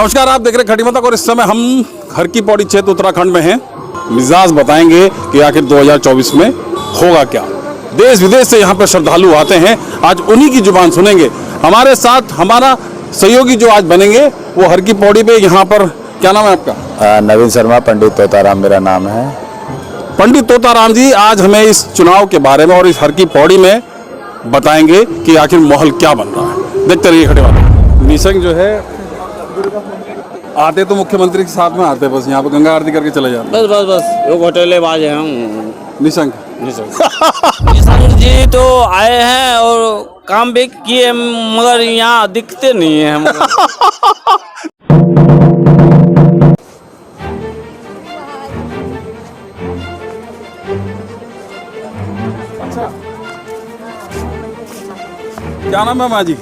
नमस्कार, आप देख रहे हैं खटी मतक और इस समय हम हर की पौड़ी क्षेत्र उत्तराखंड में हैं। मिजाज बताएंगे कि आखिर 2024 में होगा क्या। देश विदेश से यहाँ पर श्रद्धालु आते हैं, आज उन्हीं की जुबान सुनेंगे। हमारे साथ हमारा सहयोगी जो आज बनेंगे वो हर की पौड़ी पे यहाँ पर, क्या नाम है आपका? नवीन शर्मा, पंडित तोताराम मेरा नाम है। पंडित तोताराम जी आज हमें इस चुनाव के बारे में और इस हर की पौड़ी में बताएंगे कि आखिर माहौल क्या बन रहा है। देखते रहिए खड़े वाले। निशंक जो है आते तो मुख्यमंत्री के साथ में आते, बस यहाँ पे गंगा आरती करके चले जाते। बस वो घोटालेबाज है हम। निशंक निशंक जी तो आए हैं और काम भी किए मगर यहाँ दिखते नहीं है हम। क्या नाम है माँ जी?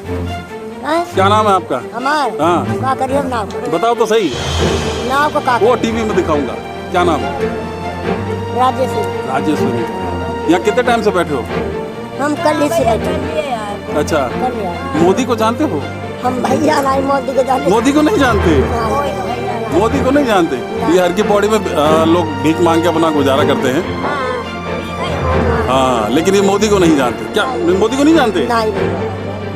क्या नाम है आपका? हमार हाँ का करिए नाम बताओ तो सही। नाम को का वो टीवी में दिखाऊंगा। क्या नाम है? राजेश्वरी। यहाँ कितने टाइम से बैठे हो? हम कल ही से आए। अच्छा, कल ही आए। मोदी को जानते हो? हम भैया नहीं मोदी को जाने। मोदी को नहीं जानते? मोदी को नहीं जानते? ये हर की पौड़ी में लोग भीख मांग के अपना गुजारा करते हैं। हाँ, लेकिन ये मोदी को नहीं जानते। क्या मोदी को नहीं जानते? नहीं।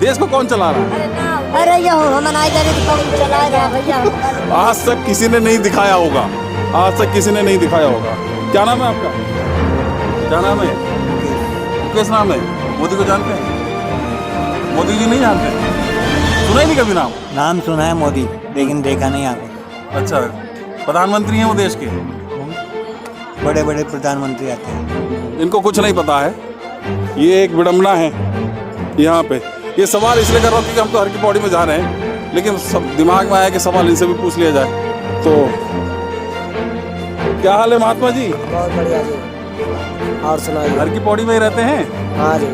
देश को कौन चला रहा है? अरे ये हम नहीं जाने तो कौन चला रहा भैया। आज तक किसी ने नहीं दिखाया होगा। आज तक किसी ने नहीं दिखाया होगा। क्या नाम है आपका? क्या नाम है? किस नाम है? मोदी को जानते हैं? मोदी जी नहीं जानते? सुना ही नहीं कभी नाम? नाम सुना है मोदी, लेकिन देखा नहीं आपको। अच्छा, प्रधानमंत्री हैं वो देश के? बड़े बड़े प्रधानमंत्री आते हैं। इनको कुछ नहीं पता है। ये एक विडम्बना है यहाँ पे। ये सवाल इसलिए कर रहा हूँ क्योंकि हम तो हर की पौड़ी में जा रहे हैं, लेकिन सब दिमाग में आया कि सवाल इनसे भी पूछ लिया जाए। तो क्या हाल है महात्मा जी? बहुत बढ़िया जी। और सुनाइए। हर की पौड़ी में ही रहते हैं? हाँ जी।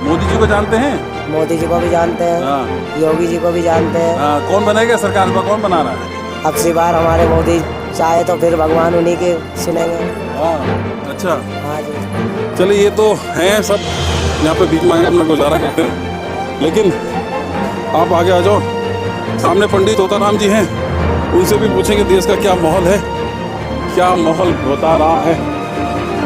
मोदी जी को जानते हैं? मोदी जी को भी जानते हैं, हाँ। योगी जी को भी जानते हैं। हाँ, कौन बनेगा सरकार में? कौन बना रहा है? अब की बार हमारे मोदी चाहे तो फिर भगवान उन्हीं के सुनेंगे। हाँ, अच्छा। हाँ जी। चलिए, ये तो हैं सब यहाँ पे भीख मांगे अपना गुजारा करते हैं, लेकिन आप आगे आ जाओ। सामने पंडित तोताराम जी हैं, उनसे भी पूछेंगे देश का क्या माहौल है, क्या माहौल बता रहा है।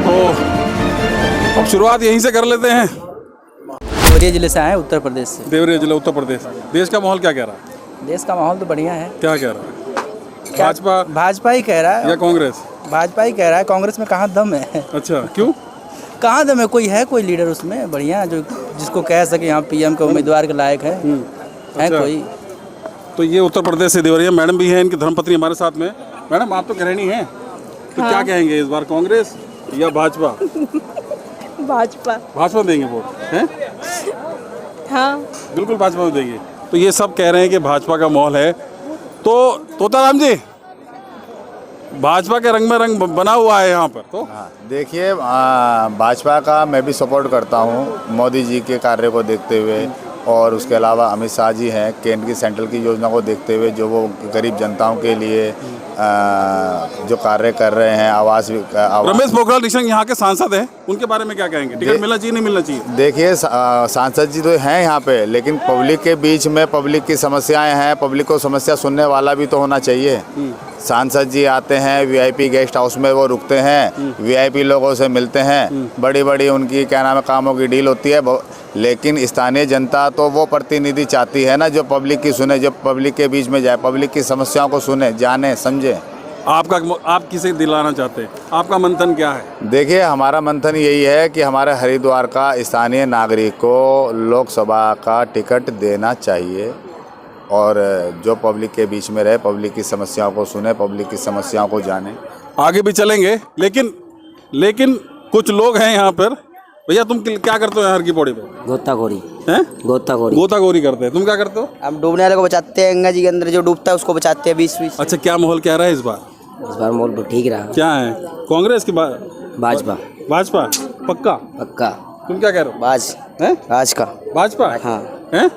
तो अब शुरुआत यहीं से कर लेते हैं। देवरिया जिले से आए, उत्तर प्रदेश से। देवरिया जिला, उत्तर प्रदेश। देश का माहौल क्या कह रहा है? देश का माहौल तो बढ़िया है। क्या कह रहा है? भाजपा? भाजपा ही कह रहा है या कांग्रेस? भाजपा ही कह रहा है। कांग्रेस में कहाँ दम है? अच्छा, क्यों? कहाँ दम है? कोई है कोई लीडर उसमें बढ़िया जो जिसको कह सके यहाँ पीएम के उम्मीदवार के लायक है? है अच्छा। कोई? तो ये उत्तर प्रदेश से देवरिया मैडम भी हैं, इनकी धर्मपत्नी हमारे साथ में। मैडम, आप तो गृहिणी हैं, तो क्या कहेंगे इस बार, कांग्रेस या भाजपा? भाजपा देंगे वोट हैं? हाँ, बिल्कुल भाजपा में देंगे। तो ये सब कह रहे हैं कि भाजपा का माहौल है। तो तोताराम जी, भाजपा के रंग में रंग बना हुआ है यहाँ पर। तो देखिए, भाजपा का मैं भी सपोर्ट करता हूँ मोदी जी के कार्य को देखते हुए, और उसके अलावा अमित शाह जी हैं, केंद्र की सेंट्रल की योजना को देखते हुए जो वो गरीब जनताओं के लिए जो कार्य कर रहे हैं। रमेश पोखरियाल निशंक यहाँ के सांसद हैं, उनके बारे में क्या कहेंगे? टिकट मिलना चाहिए नहीं मिलना चाहिए? देखिए, सांसद जी तो हैं यहाँ पे, लेकिन पब्लिक के बीच में पब्लिक की समस्याएं हैं, पब्लिक को समस्या सुनने वाला भी तो होना चाहिए। सांसद जी आते हैं, वीआईपी गेस्ट हाउस में वो रुकते हैं, वीआईपी लोगों से मिलते हैं, बड़ी बड़ी उनकी क्या नाम है कामों की डील होती है, लेकिन स्थानीय जनता तो वो प्रतिनिधि चाहती है ना जो पब्लिक की सुने, जो पब्लिक के बीच में जाए, पब्लिक की समस्याओं को सुने, जाने, समझे। आप किसे दिलाना चाहते हैं? आपका मंथन क्या है? देखिए, हमारा मंथन यही है कि हमारे हरिद्वार का स्थानीय नागरिक को लोकसभा का टिकट देना चाहिए, और जो पब्लिक के बीच में रहे, पब्लिक की समस्याओं को सुने, पब्लिक की समस्याओं को जाने। आगे भी चलेंगे, लेकिन कुछ लोग हैं यहाँ पर। भैया, तुम क्या करते हो हर की पौड़ी पे? गोताखोरी हैं? गोताखोरी गोताखोरी करते हैं। तुम क्या करते हो? अब डूबने वाले को बचाते हैं, गंगा जी के अंदर जो डूबता है उसको बचाते हैं 20-20। अच्छा, क्या माहौल क्या रहा है इस बार? इस बार माहौल ठीक रहा। क्या है? कांग्रेस की भाजपा? भाजपा पक्का? पक्का। तुम क्या कह रहे हो? भाज का भाजपा? हाँ। हैं?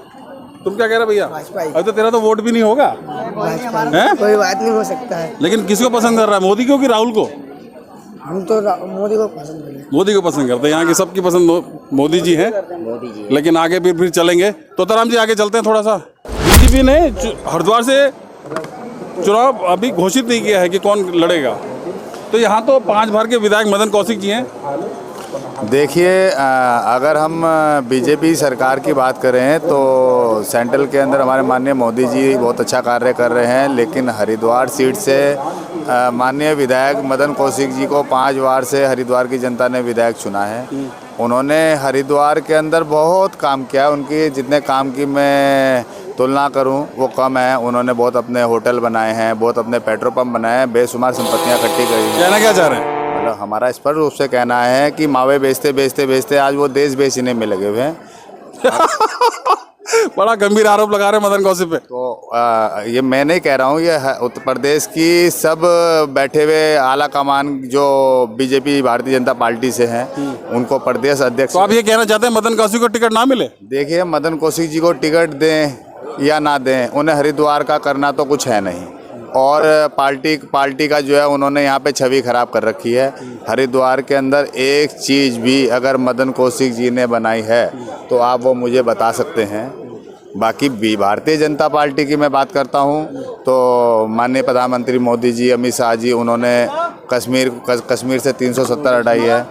तुम क्या कह रहे हो भैया? अभी तो तेरा तो वोट भी नहीं होगा। हैं? कोई बात नहीं हो सकता है। लेकिन किसको पसंद कर रहा है, मोदी को कि राहुल को? हम तो मोदी को पसंद करते हैं। मोदी को पसंद करते हैं। यहाँ की सबकी पसंद मोदी जी है। मोदी जी। लेकिन आगे भी फिर चलेंगे। तोताराम जी, आगे चलते हैं थोड़ा सा। बीजेपी ने हरिद्वार से चुनाव अभी घोषित नहीं किया है कि कौन लड़ेगा, तो यहाँ तो 5 बार के विधायक मदन कौशिक जी हैं। देखिए, अगर हम बीजेपी सरकार की बात करें तो सेंट्रल के अंदर हमारे माननीय मोदी जी बहुत अच्छा कार्य कर रहे हैं, लेकिन हरिद्वार सीट से माननीय विधायक मदन कौशिक जी को 5 बार से हरिद्वार की जनता ने विधायक चुना है। उन्होंने हरिद्वार के अंदर बहुत काम किया, उनकी जितने काम की मैं तुलना करूं वो कम है। उन्होंने बहुत अपने होटल बनाए हैं, बहुत अपने पेट्रोल पंप बनाए हैं, बेशुमार संपत्तियां इकट्ठी करी हैं। कहना क्या चाह रहे हैं? मतलब हमारा स्पष्ट रूप से कहना है कि मावे बेचते आज वो देश बेचने में लगे हुए हैं। बड़ा गंभीर आरोप लगा रहे हैं मदन कौशिक पे। तो ये मैं नहीं कह रहा हूँ, ये उत्तर प्रदेश की सब बैठे हुए आला कमान जो बीजेपी भारतीय जनता पार्टी से हैं उनको प्रदेश अध्यक्ष। तो आप ये कहना चाहते हैं मदन कौशिक को टिकट ना मिले? देखिए, मदन कौशिक जी को टिकट दें या ना दें, उन्हें हरिद्वार का करना तो कुछ है नहीं, और पार्टी का जो है उन्होंने यहाँ पे छवि खराब कर रखी है। हरिद्वार के अंदर एक चीज़ भी अगर मदन कौशिक जी ने बनाई है तो आप वो मुझे बता सकते हैं। बाकी भी भारतीय जनता पार्टी की मैं बात करता हूँ तो माननीय प्रधानमंत्री मोदी जी, अमित शाह जी, उन्होंने कश्मीर से 370 हटाई है,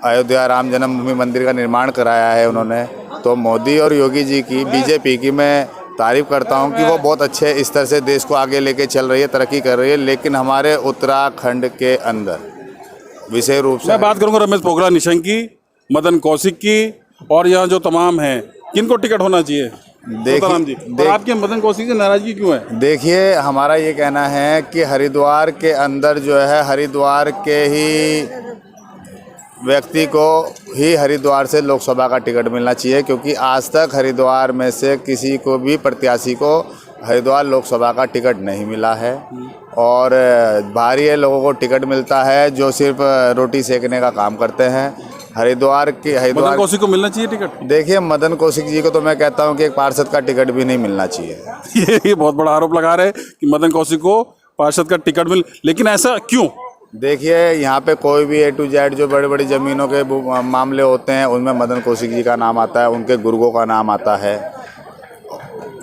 अयोध्या राम जन्मभूमि मंदिर का निर्माण कराया है उन्होंने। तो मोदी और योगी जी की, बीजेपी की मैं तारीफ करता हूं कि वो बहुत अच्छे स्तर से देश को आगे लेके चल रही है, तरक्की कर रही है। लेकिन हमारे उत्तराखंड के अंदर विशेष रूप से मैं बात करूंगा रमेश पोखरियाल निशंक की, मदन कौशिक की, और यहाँ जो तमाम हैं, किनको टिकट होना चाहिए? देखिए, आपके मदन कौशिक से नाराजगी क्यों है? देखिए, हमारा ये कहना है कि हरिद्वार के अंदर जो है, हरिद्वार के ही व्यक्ति को ही हरिद्वार से लोकसभा का टिकट मिलना चाहिए, क्योंकि आज तक हरिद्वार में से किसी को भी प्रत्याशी को हरिद्वार लोकसभा का टिकट नहीं मिला है। और बाहरी लोगों को टिकट मिलता है जो सिर्फ रोटी सेकने का काम करते हैं। हरिद्वार मदन कौशिक को मिलना चाहिए टिकट? देखिए, मदन कौशिक जी को तो मैं कहता हूं कि एक पार्षद का टिकट भी नहीं मिलना चाहिए। ये बहुत बड़ा आरोप लगा रहे हैं कि मदन कौशिक को पार्षद का टिकट लेकिन ऐसा क्यों? देखिए, यहाँ पे कोई भी A to Z जो बड़ी बड़ी ज़मीनों के मामले होते हैं उनमें मदन कौशिक जी का नाम आता है, उनके गुर्गों का नाम आता है।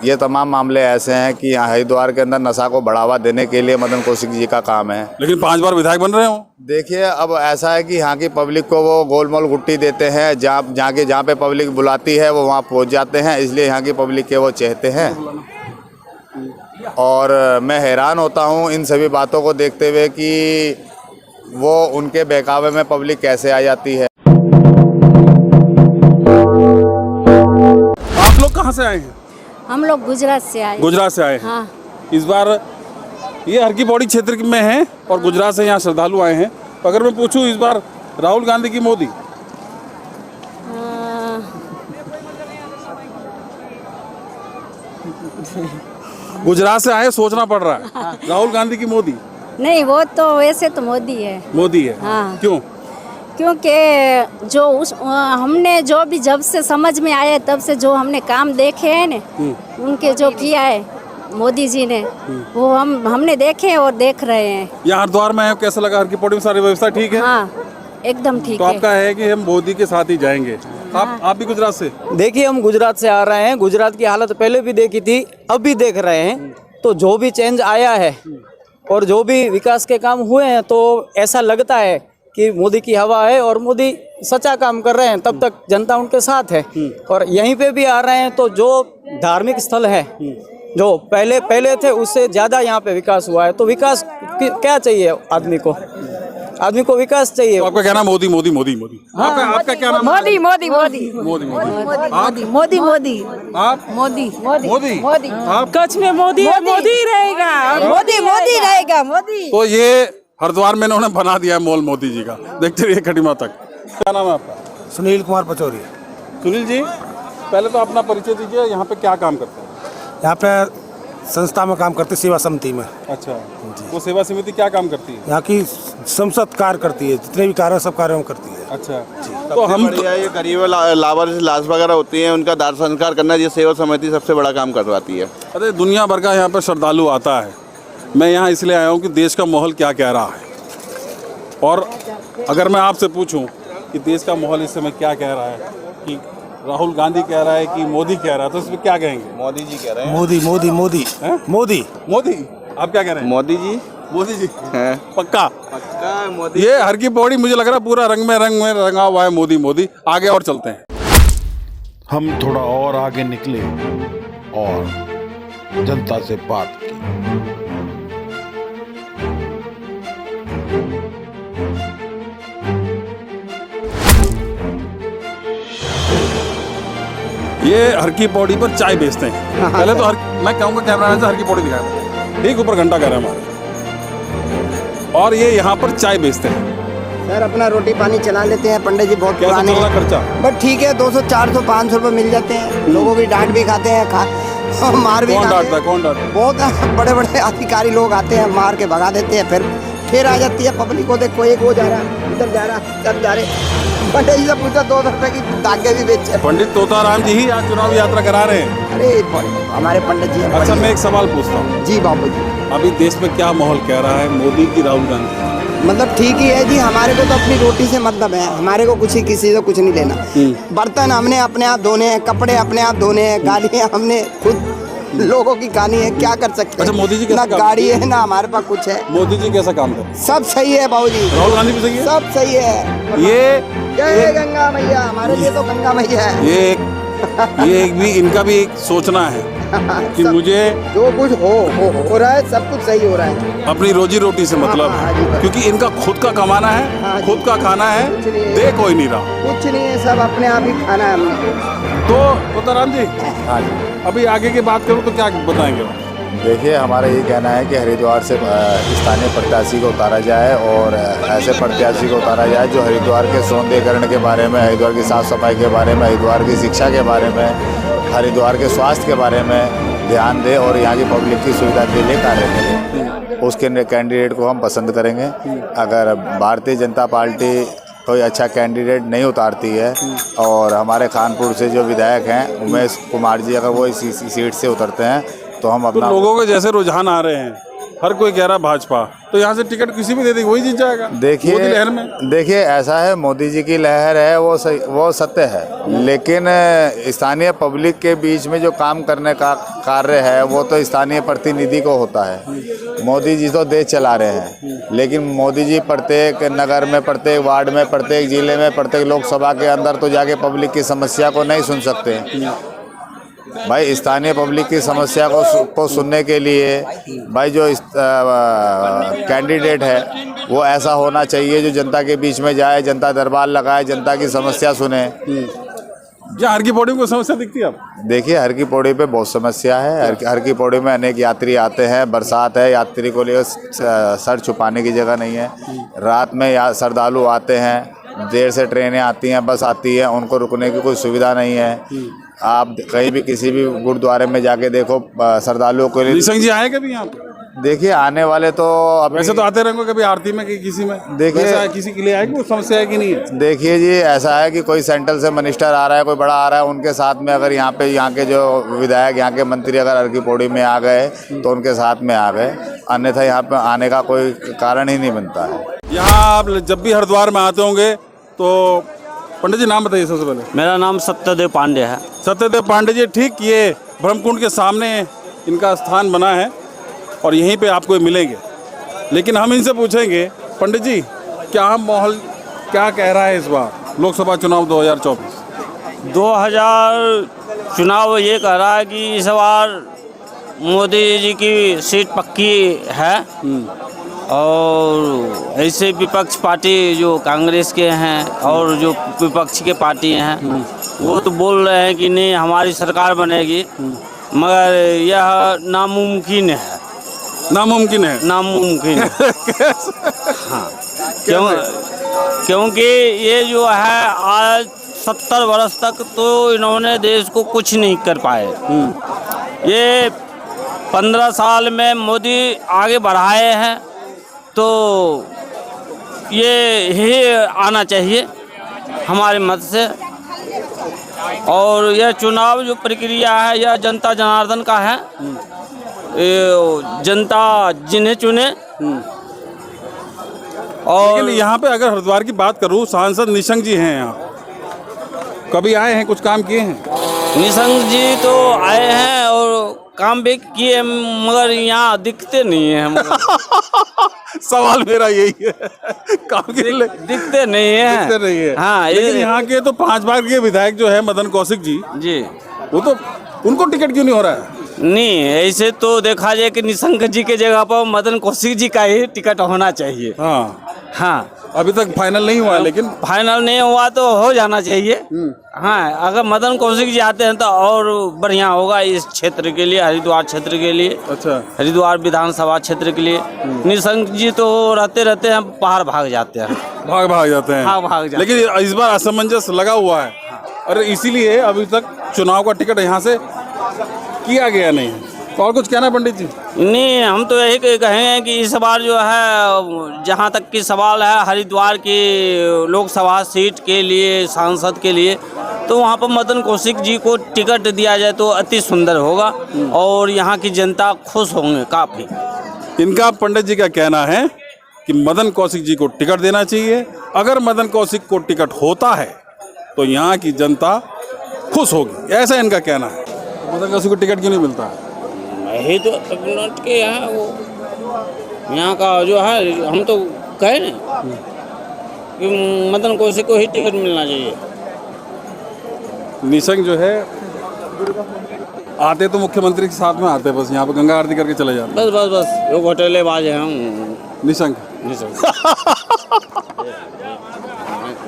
ये तमाम मामले ऐसे हैं कि यहाँ हरिद्वार के अंदर नशा को बढ़ावा देने के लिए मदन कौशिक जी का काम है। लेकिन 5 बार विधायक बन रहे हो। देखिए, अब ऐसा है कि यहाँ की पब्लिक को वो गोलमोल गुट्टी देते हैं, जहाँ पे पब्लिक बुलाती है वो वहाँ पहुँच जाते हैं, इसलिए यहाँ की पब्लिक के वो चाहते हैं। और मैं हैरान होता हूँ इन सभी बातों को देखते हुए कि वो उनके बहकावे में पब्लिक कैसे आ जाती है। आप लोग कहाँ से आए हैं? हम लोग गुजरात से आए। गुजरात से आए हैं। हाँ। इस बार ये हर की पौड़ी क्षेत्र में है और गुजरात से यहाँ श्रद्धालु आए हैं। तो अगर मैं पूछूं इस बार राहुल गांधी की मोदी? गुजरात से आए, सोचना पड़ रहा है। राहुल गांधी की मोदी? नहीं, वो तो वैसे तो मोदी है। मोदी है। हाँ। क्यों? क्योंकि जो हमने जो भी जब से समझ में आया तब से जो हमने काम देखे हैं ना, उनके जो किया है मोदी जी ने, वो हमने देखे और देख रहे हैं। यहाँ हरिद्वार में है, कैसा लगा? हर की पौड़ी में सारी व्यवस्था ठीक है? हाँ, एकदम ठीक तो है। आपका है कि हम मोदी के साथ ही जाएंगे। आप भी गुजरात से? देखिए, हम गुजरात से आ रहे हैं। गुजरात की हालत पहले भी देखी थी, अब भी देख रहे हैं। तो जो भी चेंज आया है और जो भी विकास के काम हुए हैं, तो ऐसा लगता है कि मोदी की हवा है और मोदी सच्चा काम कर रहे हैं। तब तक जनता उनके साथ है। और यहीं पे भी आ रहे हैं तो जो धार्मिक स्थल है, जो पहले थे उससे ज़्यादा यहाँ पे विकास हुआ है। तो विकास क्या चाहिए आदमी को? आदमी को विकास चाहिए। तो आपका कहना मोदी मोदी मोदी मोदी। आपका क्या नाम? मोदी मोदी मोदी मोदी मोदी। मोदी मोदी मोदी। आप? मोदी मोदी मोदी। मोदी। आप? कच्छ में मोदी मोदी रहेगा। मोदी मोदी रहेगा। मोदी। तो ये हरिद्वार में इन्होंने बना दिया है मॉल मोदी जी का। देखते रहिए खटीमा तक। क्या नाम है आपका? सुनील कुमार पचौरी। सुनील जी, पहले तो अपना परिचय दीजिए। यहाँ पे क्या काम करते हैं? यहाँ पे संस्था में काम करते, सेवा समिति में। अच्छा, वो सेवा समिति क्या काम करती है? यहाँ की संसद कार्य करती है, जितने भी कार्य सब कार्यों में करती है। अच्छा, तो हम ये गरीब लाभार लाश वगैरह होती हैं, उनका दाह संस्कार करना, ये सेवा समिति सबसे बड़ा काम करवाती है। अरे दुनिया भर का यहाँ पर श्रद्धालु आता है। मैं यहाँ इसलिए आया हूँ कि देश का माहौल क्या कह रहा है, और अगर मैं आपसे पूछूं कि देश का माहौल इस समय क्या कह रहा है, कि राहुल गांधी कह रहा है कि मोदी कह रहा है, तो इसमें क्या कहेंगे? मोदी जी कह रहे हैं। मोदी मोदी मोदी मोदी मोदी। आप क्या कह रहे हैं? मोदी जी मोदी जी हैं। पक्का? पक्का मोदी। ये हर की पौड़ी मुझे लग रहा है पूरा रंग में रंगा हुआ है मोदी मोदी। आगे और चलते हैं। हम थोड़ा और आगे निकले और जनता से बात की। ये हर की पौड़ी पर चाय बेचते हैं। पहले तो मैं कहूँगा कैमरामैन से हर की पौड़ी दिखाया, ठीक ऊपर घंटा कह रहे हैं हमारे। और ये यहाँ पर चाय बेचते हैं। सर अपना रोटी पानी चला लेते हैं पंडित जी, बहुत कैसा पुराने चल रहा हैं। खर्चा? बट ठीक है, 200 400 500 रुपये मिल जाते हैं। लोगों की डांट भी खाते हैं, मार भी कौन खाते डांटता है? हैं। कौन डांटता है? बहुत बड़े बड़े अधिकारी लोग आते हैं, मार के भगा देते हैं। फिर आ जाती है पब्लिक को, देखो एक वो जा रहा है, इधर जा रहा है, सब जा रहे। पंडित जी से पूछा 200 रुपये की धागे भी बेचे। पंडित तोताराम जी ही आज चुनाव यात्रा करा रहे हैं। अरे हमारे पंडित जी हैं। अच्छा, मैं एक सवाल पूछता हूँ। जी बाबू जी। अभी देश में क्या माहौल कह रहा है, मोदी की राहुल गांधी? मतलब ठीक ही है जी, हमारे को तो अपनी रोटी से मतलब है, हमारे को कुछ ही किसी से कुछ नहीं लेना। बर्तन हमने अपने आप धोने हैं, कपड़े अपने आप धोने हैं, गाड़ियाँ हमने खुद लोगों की गाड़ी है, क्या कर सकते हैं। अच्छा, मोदी जी ना कैसा काम? गाड़ी है ना हमारे पास कुछ है। मोदी जी कैसा काम कर? सब सही है बाबू जी। राहुल गांधी भी सही है? सब सही है। ये जय गंगा मैया, हमारे लिए तो गंगा मैया है। ये एक भी इनका भी एक सोचना है कि मुझे जो कुछ हो रहा है, सब कुछ सही हो रहा है। अपनी रोजी रोटी से मतलब हाँ जी, है, क्योंकि इनका खुद का कमाना हाँ है, जी। खुद का खाना है, कुछ नहीं है। दे कोई नहीं रहा। कुछ नहीं है, सब अपने आप ही खाना है हमने। तो तोताराम जी, हाँ जी। अभी आगे की बात करूँ तो क्या बताएंगे? देखिए, हमारा ये कहना है कि हरिद्वार से स्थानीय प्रत्याशी को उतारा जाए और ऐसे प्रत्याशी को उतारा जाए जो हरिद्वार के सौंदर्यीकरण के बारे में, हरिद्वार की साफ़ सफाई के बारे में, हरिद्वार की शिक्षा के बारे में, हरिद्वार के स्वास्थ्य के बारे में ध्यान दे और यहाँ की पब्लिक की सुविधा के लिए कार्य करें। उसके कैंडिडेट को हम पसंद करेंगे। अगर भारतीय जनता पार्टी कोई अच्छा कैंडिडेट नहीं उतारती है और हमारे कानपुर से जो विधायक हैं उमेश कुमार जी, अगर वो इस सीट से उतरते हैं तो हम तो अपना लोगों के जैसे रुझान आ रहे हैं, हर कोई कह रहा है भाजपा, तो यहाँ से टिकट किसी भी दे देगी, वही जीत जाएगा। मोदी लहर में देखिए ऐसा है, मोदी जी की लहर है वो सही, वो सत्य है, लेकिन स्थानीय पब्लिक के बीच में जो काम करने का कार्य है वो तो स्थानीय प्रतिनिधि को होता है। मोदी जी तो देश चला रहे हैं, लेकिन मोदी जी प्रत्येक नगर में, प्रत्येक वार्ड में, प्रत्येक जिले में, प्रत्येक लोकसभा के अंदर तो जाके पब्लिक की समस्या को नहीं सुन सकते। भाई स्थानीय पब्लिक की समस्या को सुनने के लिए भाई जो कैंडिडेट है वो ऐसा होना चाहिए जो जनता के बीच में जाए, जनता दरबार लगाए, जनता की समस्या सुने। क्या हर की पौड़ी में कोई समस्या दिखती है आप? देखिए, हर की पौड़ी पे बहुत समस्या है। हर की पौड़ी में अनेक यात्री आते हैं, बरसात है, यात्री को लिए सर छुपाने की जगह नहीं है। रात में श्रद्धालु आते हैं, देर से ट्रेनें आती हैं, बस आती है, उनको रुकने की कोई सुविधा नहीं है। आप कहीं भी किसी भी गुरुद्वारे में जाके देखो, श्रद्धालुओं के लिए। निशंक जी आए कभी यहाँ पे? देखिए, आने वाले तो वैसे तो आते रहेंगे, कभी आरती में किसी में देखिए किसी के लिए आए कि वो समस्या है कि नहीं है? देखिए जी, ऐसा है कि कोई सेंट्रल से मिनिस्टर आ रहा है, कोई बड़ा आ रहा है, उनके साथ में अगर यहाँ के जो विधायक, यहाँ के मंत्री अगर हर की पौड़ी में आ गए तो उनके साथ में आ गए, अन्यथा यहाँ पे आने का कोई कारण ही नहीं बनता है। यहाँ आप जब भी हरिद्वार में आते होंगे तो पंडित जी नाम बताइए सबसे पहले। मेरा नाम सत्यदेव पांडे है। सत्यदेव पांडे जी, ठीक, ये ब्रह्मकुंड के सामने इनका स्थान बना है और यहीं पे आपको मिलेंगे। लेकिन हम इनसे पूछेंगे, पंडित जी क्या माहौल क्या कह रहा है इस बार लोकसभा चुनाव 2024? 2000 चुनाव ये कह रहा है कि इस बार मोदी जी की सीट पक्की है और ऐसे विपक्ष पार्टी जो कांग्रेस के हैं और जो विपक्ष के पार्टी हैं वो तो बोल रहे हैं कि नहीं हमारी सरकार बनेगी, मगर यह नामुमकिन है। नामुमकिन है? नामुमकिन है। हाँ, क्योंकि ये जो है आज 70 वर्ष तक तो इन्होंने देश को कुछ नहीं कर पाए। ये 15 साल में मोदी आगे बढ़ाए हैं, तो ये ही आना चाहिए हमारे मत से। और यह चुनाव जो प्रक्रिया है यह जनता जनार्दन का है, जनता जिन्हें चुने। और लेकिन यहाँ पे अगर हरिद्वार की बात करूँ, सांसद निशंक जी हैं यहाँ, कभी आए हैं, कुछ काम किए हैं? निशंक जी तो आए हैं और काम भी किए मगर यहाँ दिखते नहीं है हमको। सवाल मेरा यही है, काम के लिए दिखते नहीं है। दिखते नहीं है। हाँ, लेकिन यहाँ के तो 5 बार के विधायक जो है मदन कौशिक जी, वो तो उनको टिकट क्यों नहीं हो रहा है? नहीं, ऐसे तो देखा जाए कि निशंक जी के जगह पर मदन कौशिक जी का ही टिकट होना चाहिए। हाँ, अभी तक फाइनल नहीं हुआ है, लेकिन फाइनल नहीं हुआ तो हो जाना चाहिए। हाँ, अगर मदन कौशिक जी आते हैं तो और बढ़िया होगा इस क्षेत्र के लिए, हरिद्वार क्षेत्र के लिए। अच्छा, हरिद्वार विधानसभा क्षेत्र के लिए। निशंक जी तो रहते रहते हैं बाहर भाग जाते हैं। भाग जाते हैं। भाग जाते हैं। लेकिन इस बार असमंजस लगा हुआ है, और इसीलिए अभी तक चुनाव का टिकट यहाँ से किया गया नहीं है। तो और कुछ कहना पंडित जी? नहीं, हम तो यही कहेंगे कि इस बार जो है, जहाँ तक की सवाल है हरिद्वार की लोकसभा सीट के लिए, सांसद के लिए, तो वहाँ पर मदन कौशिक जी को टिकट दिया जाए तो अति सुंदर होगा और यहाँ की जनता खुश होंगे काफ़ी। इनका पंडित जी का कहना है कि मदन कौशिक जी को टिकट देना चाहिए। अगर मदन कौशिक को टिकट होता है तो यहाँ की जनता खुश होगी, ऐसा इनका कहना है। मदन कौशिक को टिकट क्यों नहीं मिलता? यही तो तमिलनाडु के यहाँ वो यहाँ का जो है, हम तो कहे ना कि मदन कौशिक को ही टिकट मिलना चाहिए। निशंक जो है आते तो मुख्यमंत्री के साथ में आते, बस यहाँ पे गंगा आरती करके चले जाते। बस वो घोटालेबाज है हम। निशंक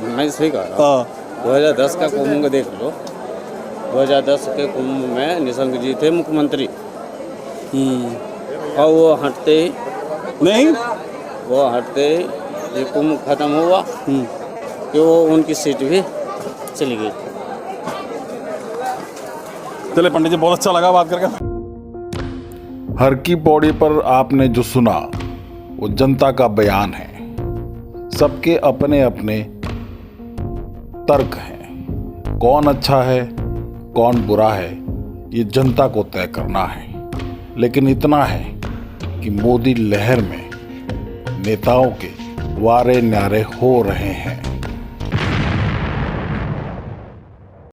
मैं सही कह रहा हूँ। 2010 का कुंभ देख लो, 2010 के कुंभ में निशंक जी थे मुख्यमंत्री, और वो हटते ही ये कुंभ खत्म हुआ कि वो उनकी सीट भी चली गई। चले पंडित जी, बहुत अच्छा लगा बात करके। हर की पौड़ी पर आपने जो सुना वो जनता का बयान है। सबके अपने अपने तर्क हैं। कौन अच्छा है कौन बुरा है ये जनता को तय करना है। लेकिन इतना है कि मोदी लहर में नेताओं के वारे न्यारे हो रहे हैं।